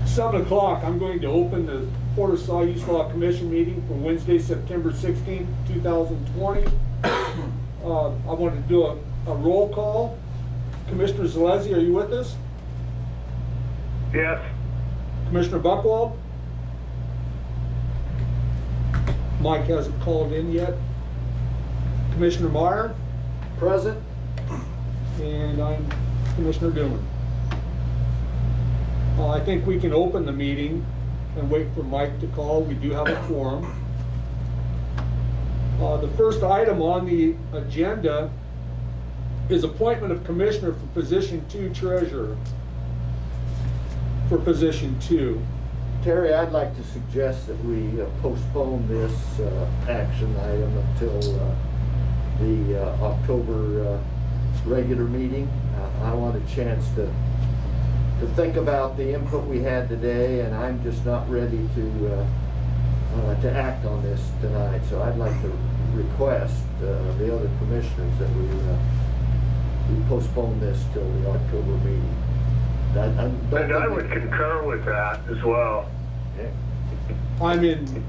7 o'clock, I'm going to open the Port of Saw Law Commission meeting for Wednesday, September 16th, 2020. I want to do a roll call. Commissioner Zalesi, are you with us? Yes. Commissioner Buckwald? Mike hasn't called in yet. Commissioner Meyer? Present. And I'm Commissioner Dooman. I think we can open the meeting and wait for Mike to call. We do have a quorum. The first item on the agenda is appointment of commissioner for position 2 treasurer. For position 2. Terry, I'd like to suggest that we postpone this action item until the October regular meeting. I want a chance to think about the input we had today, and I'm just not ready to act on this tonight. So I'd like to request the other commissioners that we postpone this till the October meeting. And I would concur with that as well. Okay. I'm in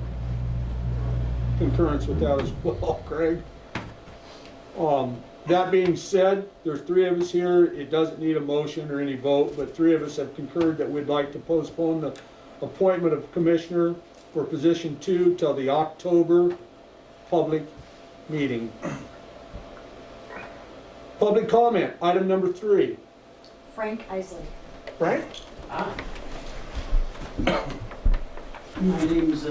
concurrence with that as well, Craig. That being said, there's 3 of us here. It doesn't need a motion or any vote, but 3 of us have concurred that we'd like to postpone the appointment of commissioner for position 2 till the October public meeting. Public comment, item number 3. Frank Isley. Frank? My name's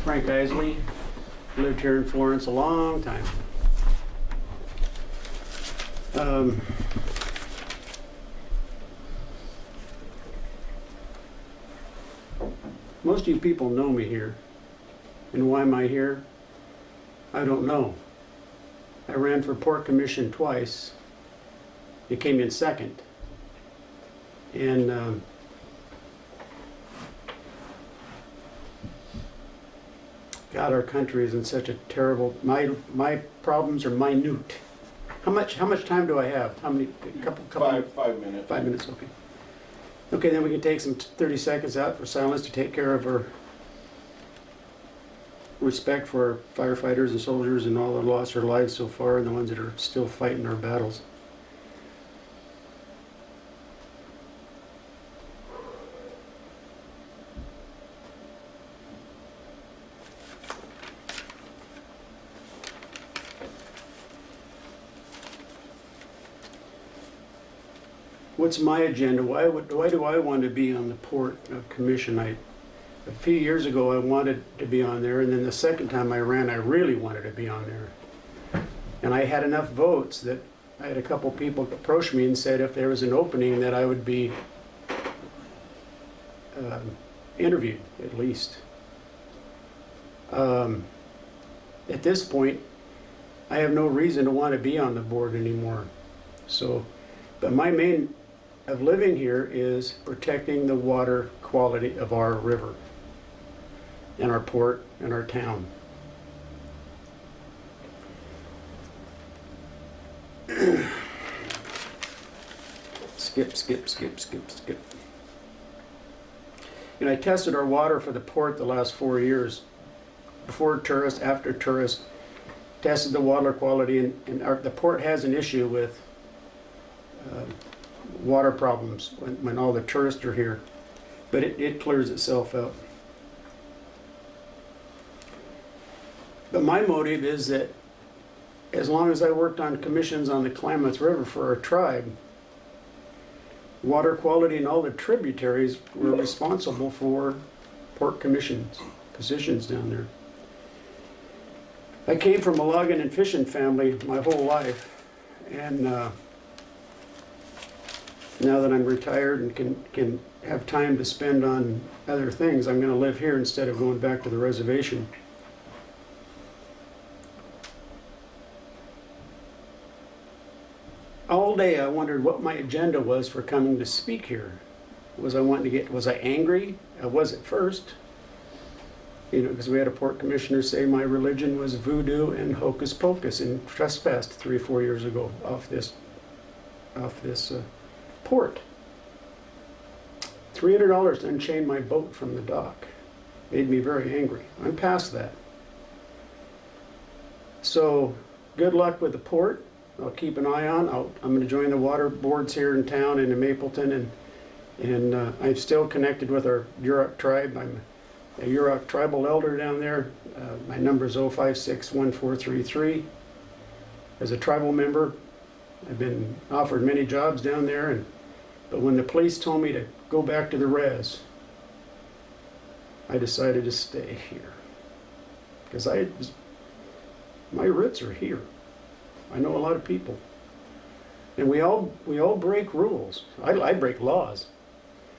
Frank Isley. Lived here in Florence a long time. Most of you people know me here. And why am I here? I don't know. I ran for Port Commission twice. It came in second. And God, our country is in such a terrible. My problems are minute. How much time do I have? How many? Couple. 5 minutes. 5 minutes. Okay. Okay, then we can take some 30 seconds out for silence to take care of our respect for our firefighters and soldiers and all that lost their lives so far, and the ones that are still fighting our battles. What's my agenda? Why do I want to be on the Port Commission? A few years ago I wanted to be on there, and then the second time I ran I really wanted to be on there. And I had enough votes that I had a couple people approach me and said if there was an opening that I would be interviewed at least. At this point I have no reason to want to be on the board anymore. So, but my main of living here is protecting the water quality of our river and our port and our town. Skip. And I tested our water for the port the last 4 years. Before tourists, after tourists, tested the water quality, and the port has an issue with water problems when all the tourists are here, but it clears itself out. But my motive is that as long as I worked on commissions on the Klamath River for our tribe, water quality and all the tributaries were responsible for Port Commission's positions down there. I came from a logging and fishing family my whole life, and now that I'm retired and can have time to spend on other things, I'm going to live here instead of going back to the reservation. All day I wondered what my agenda was for coming to speak here. Was I angry? I was at first. You know, because we had a port commissioner say my religion was voodoo and hocus pocus and trespassed 3 or 4 years ago off this port. $300 to unchain my boat from the dock. Made me very angry. I'm past that. So, good luck with the port. I'll keep an eye on. I'm going to join the water boards here in town and in Mapleton, and I'm still connected with our Yurok tribe. I'm a Yurok tribal elder down there. My number is 0561433. As a tribal member, I've been offered many jobs down there, but when the police told me to go back to the res, I decided to stay here because my roots are here. I know a lot of people, and we all break rules. I break laws,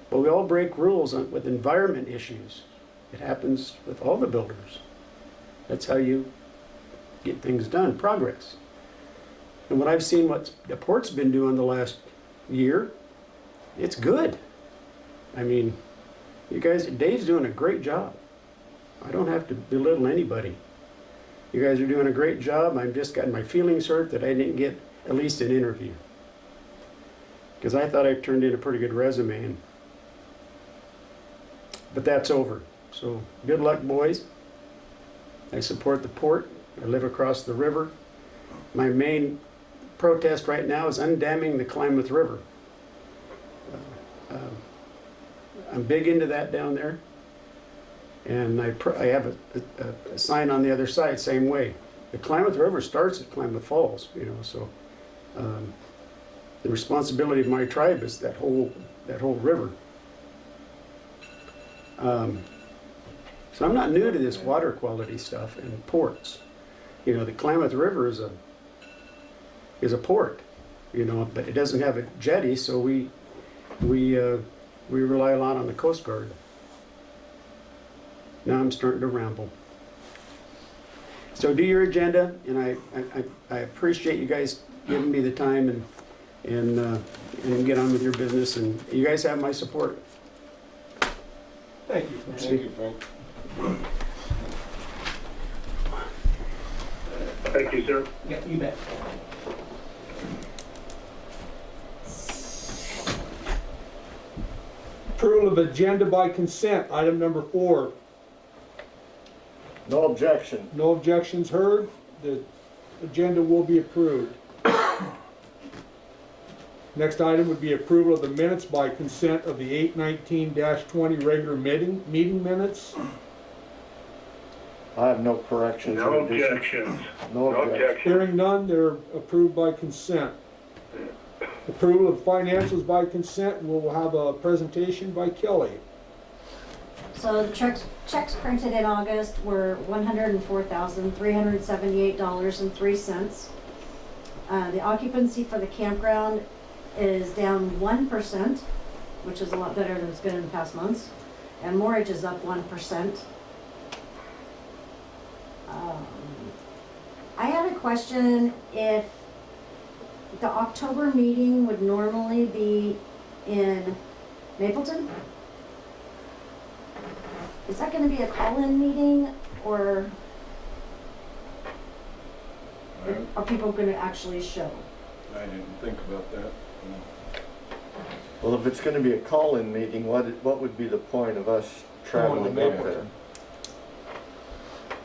but we all break rules with environment issues. It happens with all the builders. That's how you get things done, progress. And when I've seen what the port's been doing the last year, it's good. I mean, you guys, Dave's doing a great job. I don't have to belittle anybody. You guys are doing a great job. I've just gotten my feelings hurt that I didn't get at least an interview. Because I thought I turned in a pretty good resume. But that's over. So good luck, boys. I support the port. I live across the river. My main protest right now is undamming the Klamath River. I'm big into that down there. And I have a sign on the other side, same way. The Klamath River starts at Klamath Falls, you know, so the responsibility of my tribe is that whole river. So I'm not new to this water quality stuff and ports. You know, the Klamath River is a port, you know, but it doesn't have a jetty, so we rely a lot on the Coast Guard. Now I'm starting to ramble. So do your agenda, and I appreciate you guys giving me the time and get on with your business, and you guys have my support. Thank you. Thank you, Frank. Thank you, sir. Yeah, you bet. Approval of agenda by consent, item number 4. No objection. No objections heard. The agenda will be approved. Next item would be approval of the minutes by consent of the 8/19-20 regular meeting minutes. I have no corrections. No or additions. objections. No No objection. objections. Hearing none, they're approved by consent. Approval of financials by consent, we'll have a presentation by Kelly. So the checks printed in August were $104,378.03. The occupancy for the campground is down 1%, which is a lot better than it's been in the past months. And mortgage is up 1%. I had a question if the October meeting would normally be in Mapleton? Is that gonna be a call-in meeting, or are people gonna actually show? I didn't think about that. Well, if it's gonna be a call-in meeting, what would be the point of us traveling Going up to there?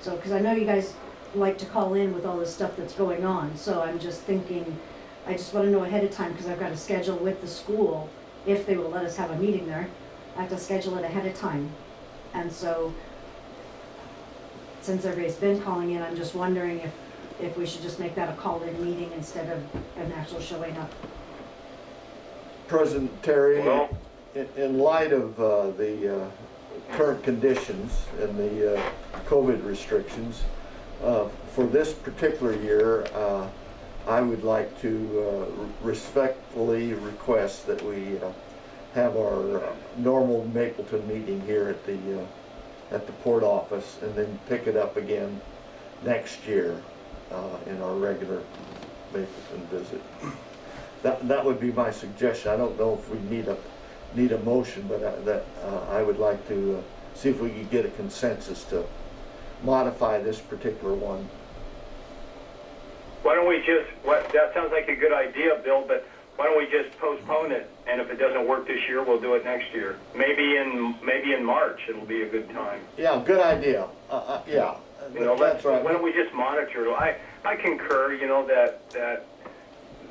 So, because I know you guys like to call in with all the stuff that's going on, so I'm just thinking, I just want to know ahead of time, because I've got to schedule with the school, if they will let us have a meeting there. I have to schedule it ahead of time. And so, since everybody's been calling in, I'm just wondering if we should just make that a call-in meeting instead of an actual showing up. President Terry, Well- in light of the current conditions and the COVID restrictions, for this particular year, I would like to respectfully request that we have our normal Mapleton meeting here at the port office, and then pick it up again next year in our regular Mapleton visit. That would be my suggestion. I don't know if we need a motion, but I would like to see if we could get a consensus to modify this particular one. Why don't we that sounds like a good idea, Bill, but why why don't we just postpone it? And if it doesn't work this year, we'll do it next year. Maybe in March, it'll be a good time. Yeah, good idea. Yeah, You know, that's right. why don't we just monitor it? I concur, you know, that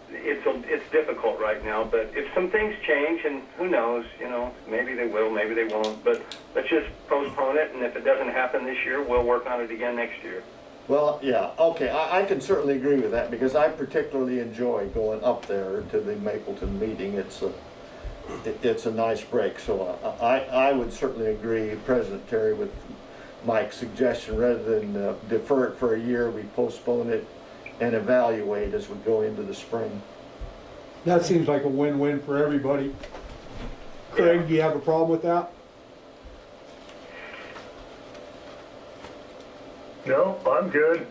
it's difficult right now, but if some things change, and who knows, you know, maybe they will, maybe they won't, but let's just postpone it, and if it doesn't happen this year, we'll work on it again next year. Well, yeah, okay, I can certainly agree with that, because I particularly enjoy going up there to the Mapleton meeting. It's a nice break, so I would certainly agree, President Terry, with Mike's suggestion. Rather than defer it for a year, we postpone it and evaluate as we go into the spring. That seems like a win-win for everybody. Craig, do you have a problem with that? No, I'm good.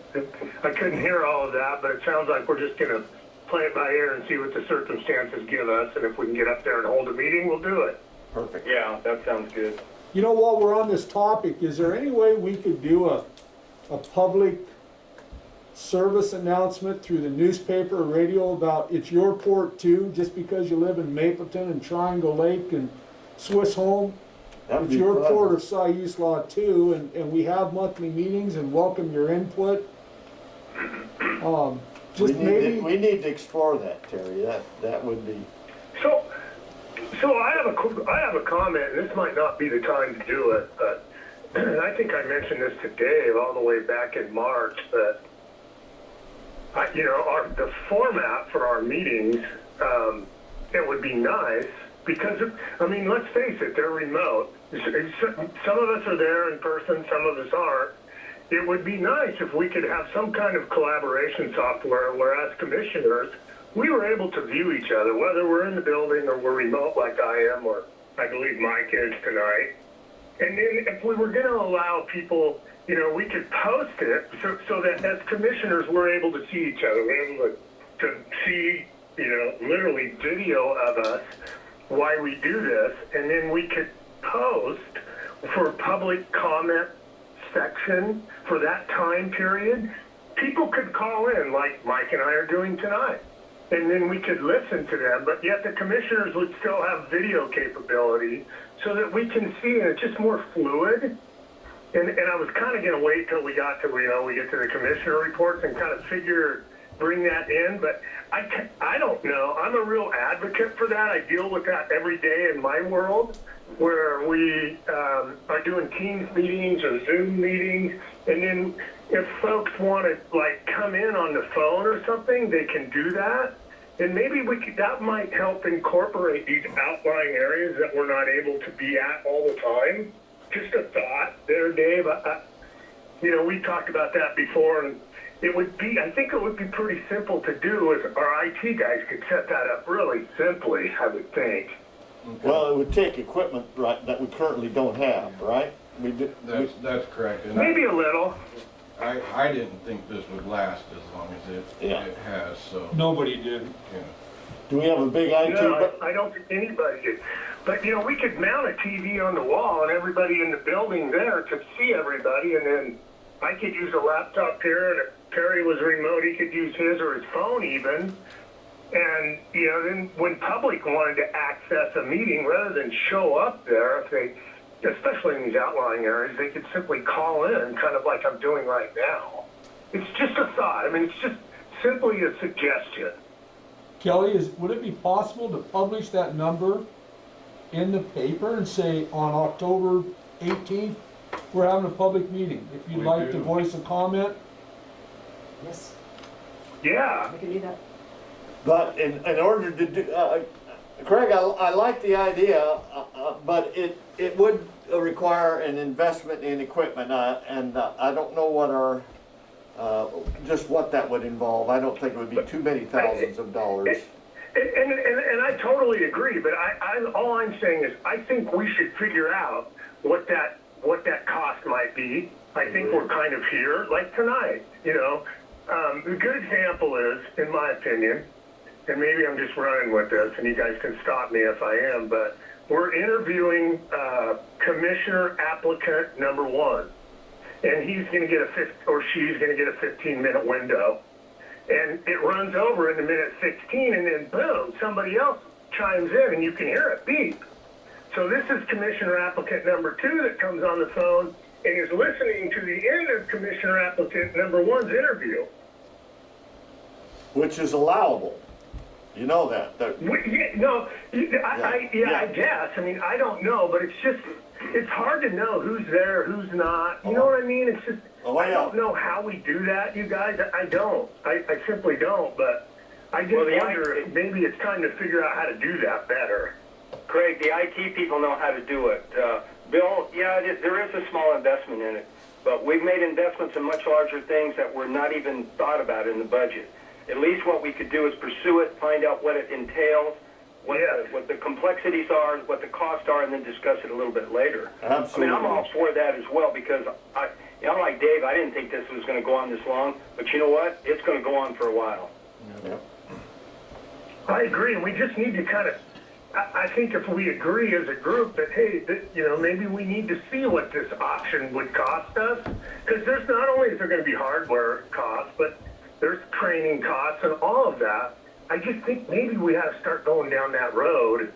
I couldn't hear all of that, but it sounds like we're just gonna play it by ear and see what the circumstances give us, and if we can get up there and hold a meeting, we'll do it. Perfect. Yeah, that sounds good. You know, while we're on this topic, is there any way we could do a public service announcement through the newspaper or radio about it's your port too, just because you live in Mapleton and Triangle Lake and Swiss Home? That'd It's be your fun. port of Siuslaw Law too, and we have monthly meetings and welcome your input. Just maybe. We need to explore that, Terry. That would be. So I have a comment, and this might not be the time to do it, but I think I mentioned this to Dave all the way back in March, that the format for our meetings, it would be nice because let's face it, they're remote. Some of us are there in person, some of us aren't. It would be nice if we could have some kind of collaboration software where, as commissioners, we were able to view each other, whether we're in the building or we're remote like I am, or I believe Mike is tonight. And then if we were going to allow people, we could post it so that as commissioners we're able to see each other. We're able to see, literally video of us why we do this, and then we could post for public comment section for that time period. People could call in like Mike and I are doing tonight, and then we could listen to them, but yet the commissioners would still have video capability so that we can see, and it's just more fluid. And I was kind of going to wait till we got to, we get to the commissioner reports and kind of bring that in, but I don't know. I'm a real advocate for that. I deal with that every day in my world, where we are doing Teams meetings or Zoom meetings, and then if folks want to come in on the phone or something, they can do that. And maybe that might help incorporate these outlying areas that we're not able to be at all the time. Just a thought there, Dave. We talked about that before, and I think it would be pretty simple to do if our IT guys could set that up really simply, I would think. Well, it would take equipment, right, that we currently don't have, right? That's correct. And Maybe a little. I didn't think this would last as long as it has, so. Nobody did. Yeah. Do we have a big IT? No, I don't think anybody did. But, we could mount a TV on the wall and everybody in the building there could see everybody, and then I could use a laptop here, and if Terry was remote, he could use his or his phone even. And, then when public wanted to access a meeting, rather than show up there, especially in these outlying areas, they could simply call in, kind of like I'm doing right now. It's just a thought. It's just simply a suggestion. Kelly, would it be possible to publish that number in the paper and say on October 18th, we're having a public meeting? If you'd We like to do. voice a comment. Yes, Yeah. we can do that. But in order to do, Craig, I like the idea, but it would require an investment in equipment, and I don't know what just what that would involve. I don't think it would be too many thousands of dollars. And I totally agree, but all I'm saying is I think we should figure out what that cost might be. I think we're kind of here, like tonight, A good example is, in my opinion, and maybe I'm just running with this, and you guys can stop me if I am, but we're interviewing commissioner applicant number 1, and he's going to get or she's going to get a 15-minute window. and it runs over into minute 16, and then boom, somebody else chimes in, and you can hear it beep. So this is Commissioner applicant number 2 that comes on the phone and is listening to the end of Commissioner applicant number 1's interview. Which is allowable. You know that. I guess. I mean, I don't know, but it's hard to know who's there, who's not. You know what I mean? It's just, I don't know how we do that, you guys. I don't. I simply don't, but I just wonder if maybe it's time to figure out how to do that better. Craig, the IT people know how to do it. Bill, yeah, there is a small investment in it, but we've made investments in much larger things that were not even thought about in the budget. At least what we could do is pursue it, find out what it entails, what the complexities are, what the costs are, and then discuss it a little bit later. Absolutely. I mean, I'm all for that as well, because I'm like Dave, I didn't think this was going to go on this long, but you know what? It's going to go on for a while. Yep. I agree, and we just need to kind of, I think if we agree as a group that, hey, maybe we need to see what this option would cost us, because there's not only is there going to be hardware costs, but there's training costs and all of that. I just think maybe we have to start going down that road.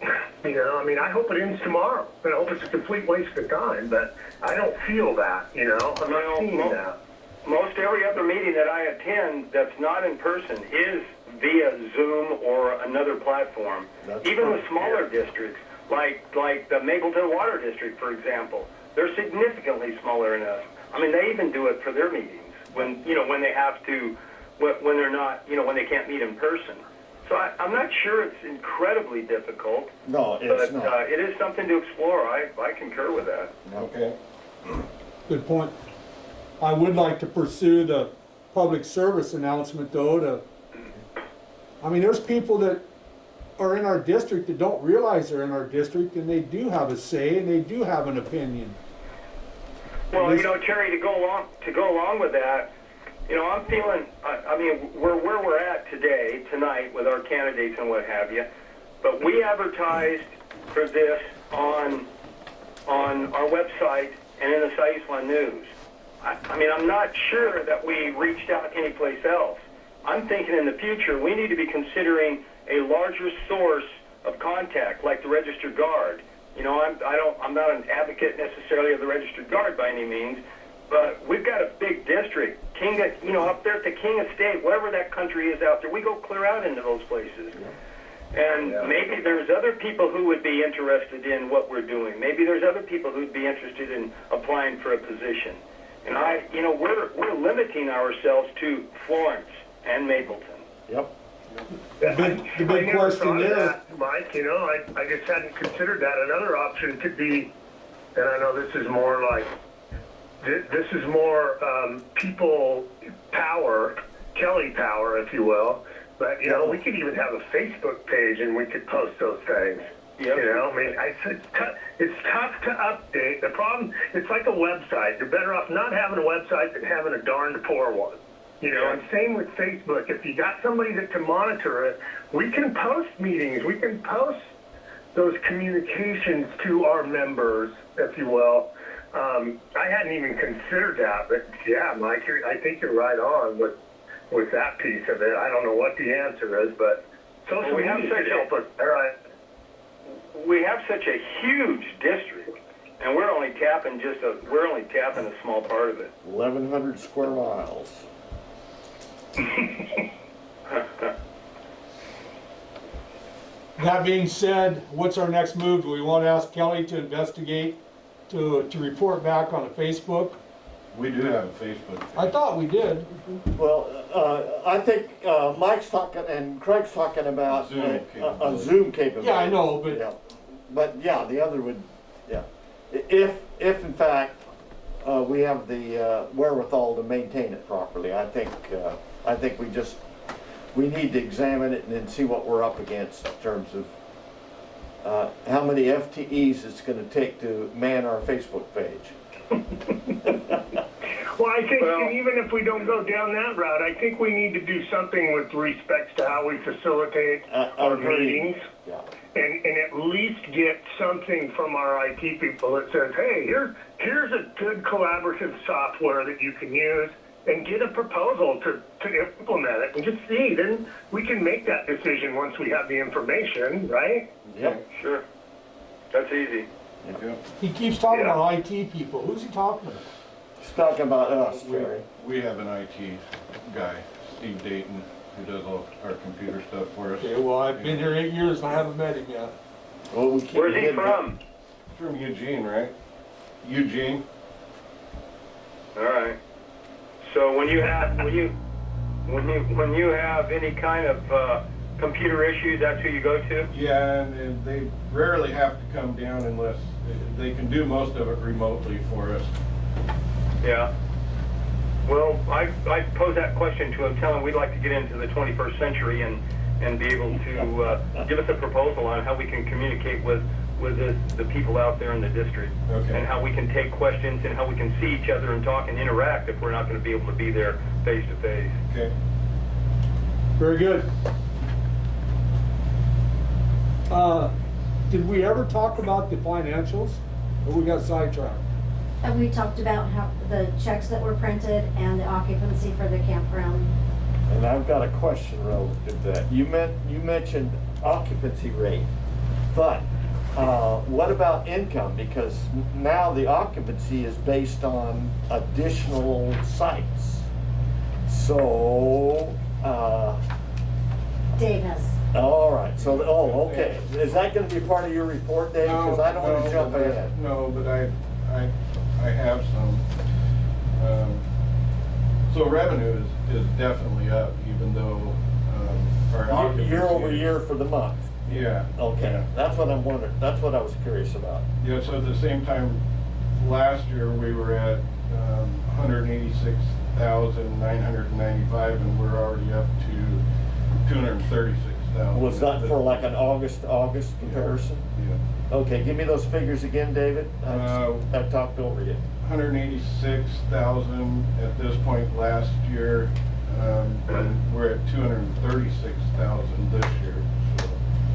I mean, I hope it ends tomorrow, and I hope it's a complete waste of time, but I don't feel that, I'm not seeing that. Most every other meeting that I attend that's not in person is via Zoom or another platform. Even the smaller districts, like the Mapleton Water District, for example, they're significantly smaller than us. I mean, they even do it for their meetings when they have to, when they're not, when they can't meet in person. So I'm not sure it's incredibly difficult. No, it's but, not. it is something to explore. I concur with that. Okay. Good point. I would like to pursue the public service announcement though there's people that are in our district that don't realize they're in our district, and they do have a say and they do have an opinion. Well, Terry, to go along with that, I'm feeling, we're where we're at tonight with our candidates and what have you, but we advertised for this on our website and in the Siuslaw News. I'm not sure that we reached out anyplace else. I'm thinking in the future we need to be considering a larger source of contact, like the Registered Guard. I'm not an advocate necessarily of the Registered Guard by any means, but we've got a big district, up there at the King Estate, wherever that country is out there. We go clear out into those places. And maybe there's other people who would be interested in what we're doing. Maybe there's other people who'd be interested in applying for a position. And we're limiting ourselves to Florence and Mapleton. Yep. The big never question thought of there. that, Mike, I just hadn't considered that. Another option could be, and I know this is more like, this is more people power, Kelly power, if you will, but, we could even have a Facebook page and we could post those things. Yep. It's tough to update. The problem, it's like a website. You're better off not having a website than having a darned poor one. And same with Facebook. If you got somebody that can monitor it, we can post meetings. We can post those communications to our members, if you will. I hadn't even considered that, but yeah, Mike, I think you're right on with that piece of it. I don't know what the answer is, but social media could help us. All right. We have such a huge district, and we're only tapping a small part of it. 1,100 square miles. That being said, what's our next move? Do we want to ask Kelly to investigate, to report back on a Facebook? We do have a Facebook page. I thought we did. Well, I think Mike's talking and Craig's talking about Zoom a capability. Zoom capability. Yeah, I know, but Yeah. But yeah, the other would, yeah. If in fact we have the wherewithal to maintain it properly, I think we need to examine it and then see what we're up against in terms of how many FTEs it's going to take to man our Facebook page. Well, I think even if we don't go down that route, I think we need to do something with respects to how we facilitate our agreed. meetings. Yeah. And at least get something from our IT people that says, hey, here's a good collaborative software that you can use. and get a proposal to implement it and just see. Then we can make that decision once we have the information, right? Yep. Sure. That's easy. Yep. He keeps talking Yeah. about IT people. Who's he talking about? He's talking about us, Terry. We have an IT guy, Steve Dayton, who does all our computer stuff for us. Okay, well, I've been here 8 years and I haven't met him yet. Well, we keep Where's he getting- from? From Eugene, right? Eugene? All right. So when you have any kind of computer issues, that's who you go to? Yeah, and they rarely have to come down unless, they can do most of it remotely for us. Yeah. Well, I pose that question to him, tell him we'd like to get into the 21st century and be able to give us a proposal on how we can communicate with the people out there in the district. Okay. And how we can take questions and how we can see each other and talk and interact if we're not going to be able to be there face to face. Okay. Very good. Did we ever talk about the financials? Or we got sidetracked? And we talked about how the checks that were printed and the occupancy for the campground. And I've got a question relative to that. You mentioned occupancy rate, but what about income? Because now the occupancy is based on additional sites. So, Dave has, all right, so, oh, okay. Is that gonna be part of your report, Dave? Because I don't wanna No, jump but ahead. No, but I have some. So revenue is definitely up, even though our occupancy. Year over year for the month. Yeah. Okay, yeah. that's what I'm wondering, that's what I was curious about. Yeah, so at the same time, last year, we were at 186,995, and we're already up to 236,000. Was that for like an August to August comparison? Yeah. Okay, give me those figures again, David. I talked over you. 186,000 at this point last year, and we're at 236,000 this year, so,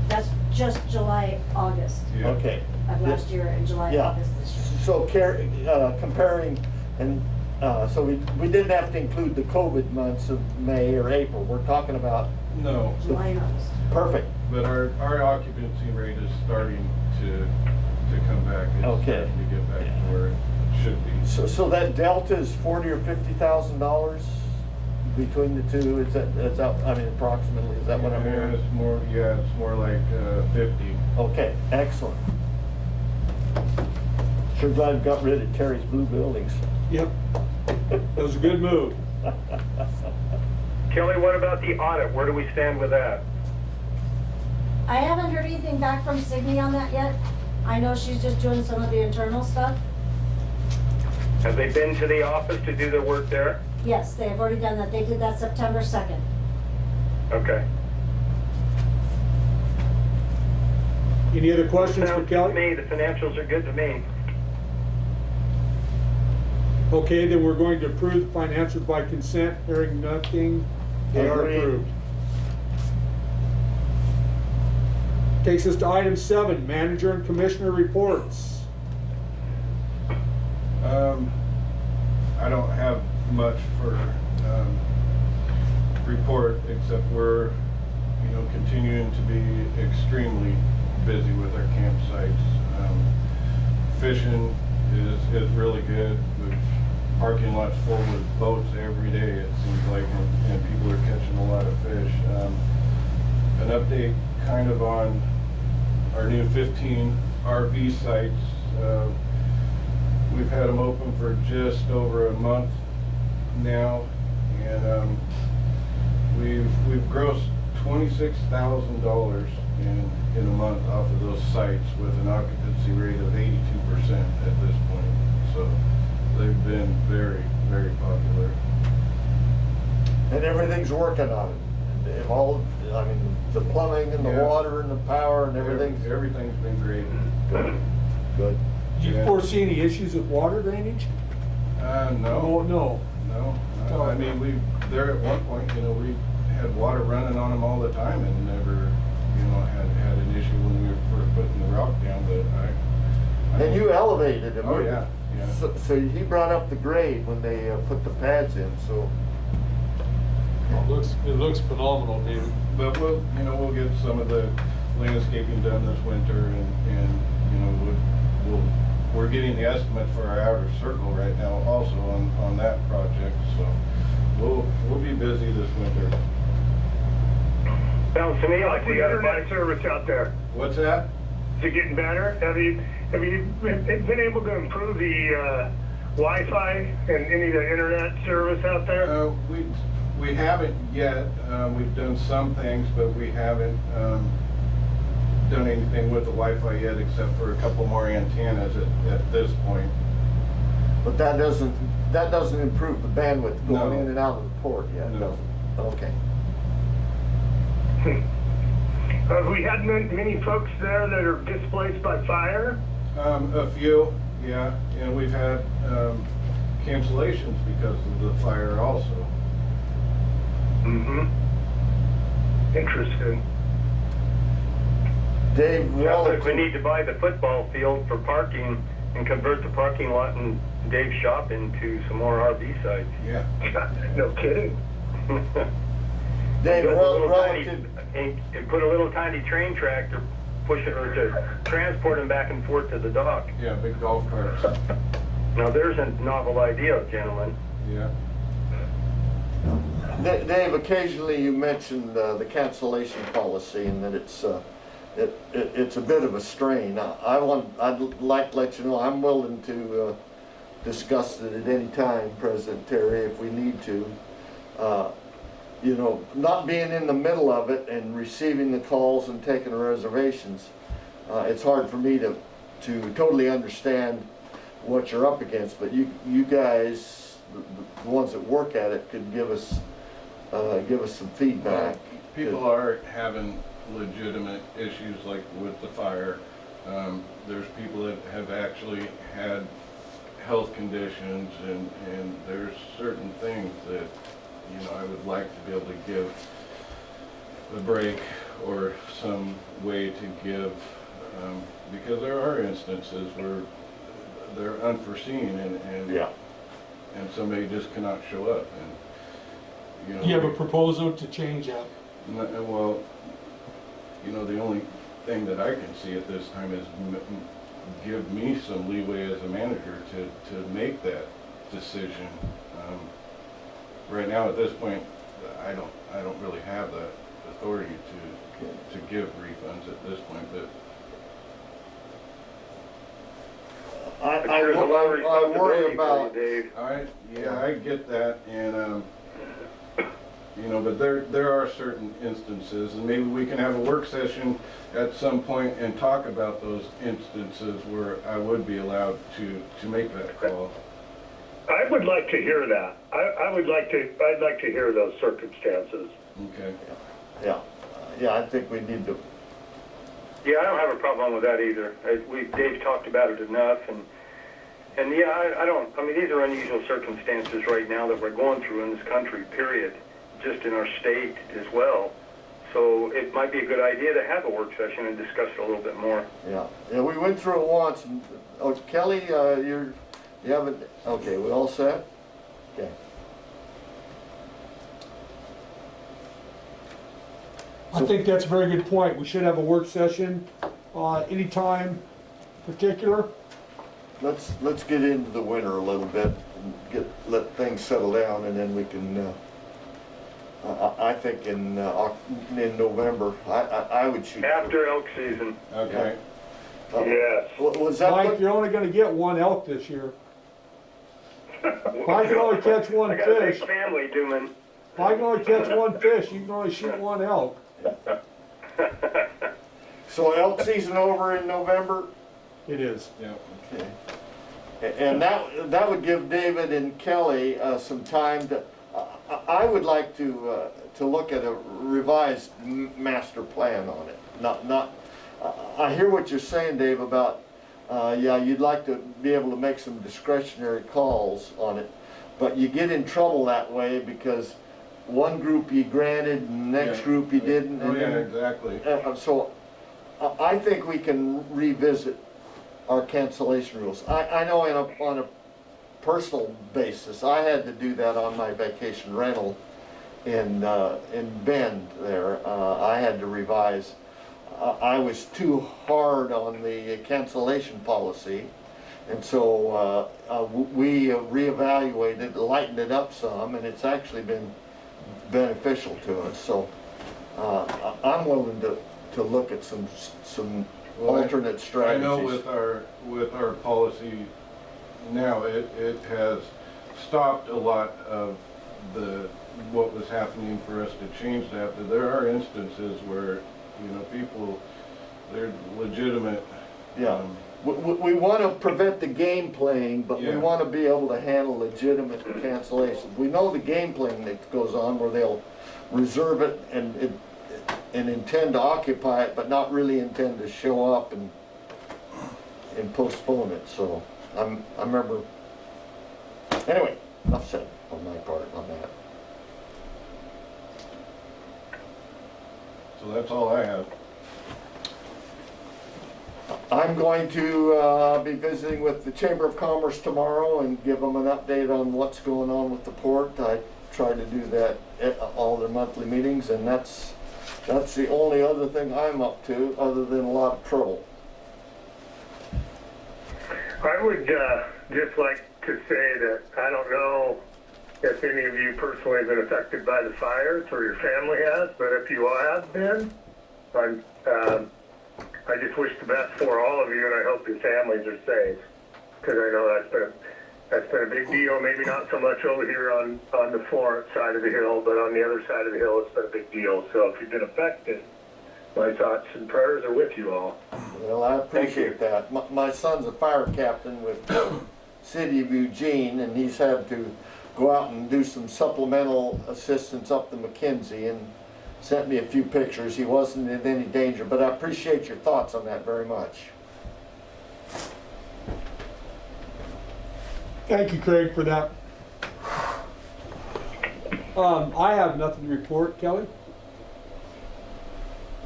that's just July, August yeah. Okay. of last year and July, Yeah. August this year. So comparing, and so we didn't have to include the COVID months of May or April. We're talking about, No, July and August. perfect. but our occupancy rate is starting to come back. It's Okay. starting to get back to where it should be. So that delta is $40,000 or $50,000 between the two? Is that, I mean, approximately, is that what I'm Yeah, hearing? it's more like 50. Okay, excellent. Sure glad we got rid of Terry's blue buildings. Yep. That was a good move. Kelly, what about the audit? Where do we stand with that? I haven't heard anything back from Sydney on that yet. I know she's just doing some of the internal stuff. Have they been to the office to do their work there? Yes, they have already done that. They did that September 2nd. Okay. Any other questions for Sounds good to Kelly? me. The financials are good to me. Okay, then we're going to approve the financials by consent. Hearing nothing, they are Agreed. approved. Takes us to item 7, manager and commissioner reports. I don't have much for report, except we're, continuing to be extremely busy with our campsites. Fishing is really good. The parking lot's full with boats every day, it seems like, and people are catching a lot of fish. An update kind of on our new 15 RV sites. We've had them open for just over a month now, and we've grossed $26,000 in a month off of those sites with an occupancy rate of 82% at this point. So they've been very, very popular. And everything's working on it. And all, I mean, the plumbing and the Yeah. water and the power and everything. Everything's been great. Good. Good. Do you Yeah. foresee any issues with water drainage? No. Oh, no. No. I mean, there at one point, we had water running on them all the time and never, had an issue when we were first putting the rock down, but And you elevated them. Oh, yeah. Yeah. So he brought up the grade when they put the pads in, so. It looks phenomenal, David. But we'll get some of the landscaping done this winter and we're getting the estimate for our outer circle right now also on that project, so we'll be busy this winter. Sounds to me How's like the we got a internet bunch. service out there? What's that? Is it getting better? Have you been able to improve the Wi-Fi and any of the internet service out there? We haven't yet. We've done some things, but we haven't done anything with the Wi-Fi yet, except for a couple more antennas at this point. But that doesn't improve the bandwidth going No. in and out of the port yet, No. does it? Okay. Have we had many folks there that are displaced by fire? A few, yeah, and we've had cancellations because of the fire also. Mm-hmm. Interesting. Dave, Sounds like we relative, need to buy the football field for parking and convert the parking lot in Dave's shop into some more RV sites. Yeah. No kidding. Dave, Put a little relative, and put a little tiny train tractor, push it or to transport them back and forth to the dock. Yeah, big golf carts. Now there's a novel idea, gentlemen. Yeah. Dave, occasionally you mentioned the cancellation policy and that it's a bit of a strain. I'd like to let you know I'm willing to discuss it at any time, President Terry, if we need to. Not being in the middle of it and receiving the calls and taking the reservations, it's hard for me to totally understand what you're up against. But you guys, the ones that work at it, could give us some feedback. People are having legitimate issues like with the fire. There's people that have actually had health conditions and there's certain things that, I would like to be able to give a break or some way to give, because there are instances where they're unforeseen and somebody just cannot show up and, Do you have a proposal to change that? Well, the only thing that I can see at this time is give me some leeway as a manager to make that decision. Right now, at this point, I don't really have the authority to give refunds at this point, but I There's a lot of worry responsibility about. for you, Dave. I get that, and but there are certain instances, and maybe we can have a work session at some point and talk about those instances where I would be allowed to make that call. I would like to hear that. I'd like to hear those circumstances. Okay. Yeah, I think we need to. Yeah, I don't have a problem with that either. Dave talked about it enough, and yeah, I don't. I mean, these are unusual circumstances right now that we're going through in this country. Period. Just in our state as well. So it might be a good idea to have a work session and discuss it a little bit more. Yeah, we went through it once. And, Kelly, you haven't. Okay, we all set? Okay. I think that's a very good point. We should have a work session, anytime particular. Let's get into the winter a little bit and let things settle down, and then we can. I think in November, I would shoot. After elk season. Okay. Yes. Was that? Mike, you're only gonna get one elk this year. If I can only catch one I got a big fish, family, Dooman. if I can only catch one fish, you can only shoot one elk. So elk season over in November? It is. Yeah. Okay. And that would give David and Kelly some time to. I would like to look at a revised master plan on it. Not. I hear what you're saying, Dave, about you'd like to be able to make some discretionary calls on it, but you get in trouble that way because one group you granted, and the next Yeah. group you didn't. Oh, And yeah, then, exactly. so I think we can revisit our cancellation rules. I know on a personal basis, I had to do that on my vacation rental in Bend there. I had to revise. I was too hard on the cancellation policy, and so we reevaluated, lightened it up some, and it's actually been beneficial to us. So I'm willing to look at some Well, alternate I strategies. know with our policy now, it has stopped a lot of what was happening for us to change that, but there are instances where, people, they're legitimate. Yeah. um, We want to prevent the game playing, but we Yeah. want to be able to handle legitimate cancellations. We know the game playing that goes on where they'll reserve it and intend to occupy it, but not really intend to show up and postpone it. So I remember. Anyway, enough said on my part on that. So that's all I have. I'm going to be visiting with the Chamber of Commerce tomorrow and give them an update on what's going on with the port. I try to do that at all their monthly meetings, and that's the only other thing I'm up to, other than a lot of trouble. I would just like to say that I don't know if any of you personally have been affected by the fires or your family has, but if you have been, I just wish the best for all of you, and I hope your families are safe, because I know that's been a big deal. Maybe not so much over here on the Florence side of the hill, but on the other side of the hill, it's been a big deal. So if you've been affected, my thoughts and prayers are with you all. Well, I appreciate that. My son's a fire captain with the City of Eugene, and he's had to go out and do some supplemental assistance up the McKenzie, and sent me a few pictures. He wasn't in any danger, but I appreciate your thoughts on that very much. Thank you, Craig, for that. I have nothing to report, Kelly.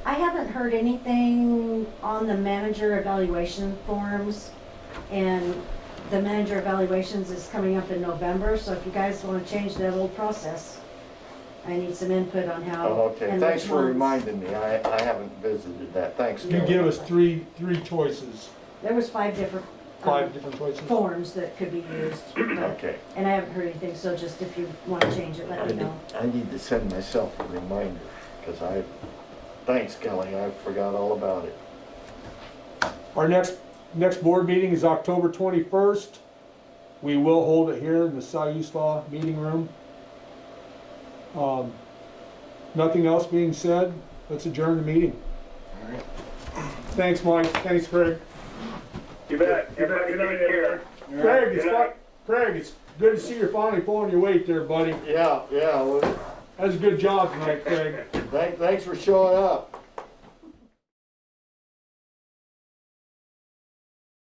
I haven't heard anything on the manager evaluation forms, and the manager evaluations is coming up in November, so if you guys want to change that old process, I need some input on how. Oh, okay, and thanks which for ones. reminding me. I haven't visited that. Thanks, You Kelly. give us three choices, There was 5 different. 5 different choices. Forms that could be used, but- Okay. and I haven't heard anything, so just if you want to change it, let me know. I need to send myself a reminder, because thanks, Kelly, I forgot all about it. Our next board meeting is October 21st. We will hold it here in the Siuslaw meeting room. Nothing else being said, let's adjourn the meeting. All right. Thanks, Mike. Thanks, Craig. You bet. You bet. Good night, everyone. Craig, Good night. Craig, it's good to see you're finally pulling your weight there, buddy. Yeah, well, That was a good job tonight, Craig. thanks for showing up.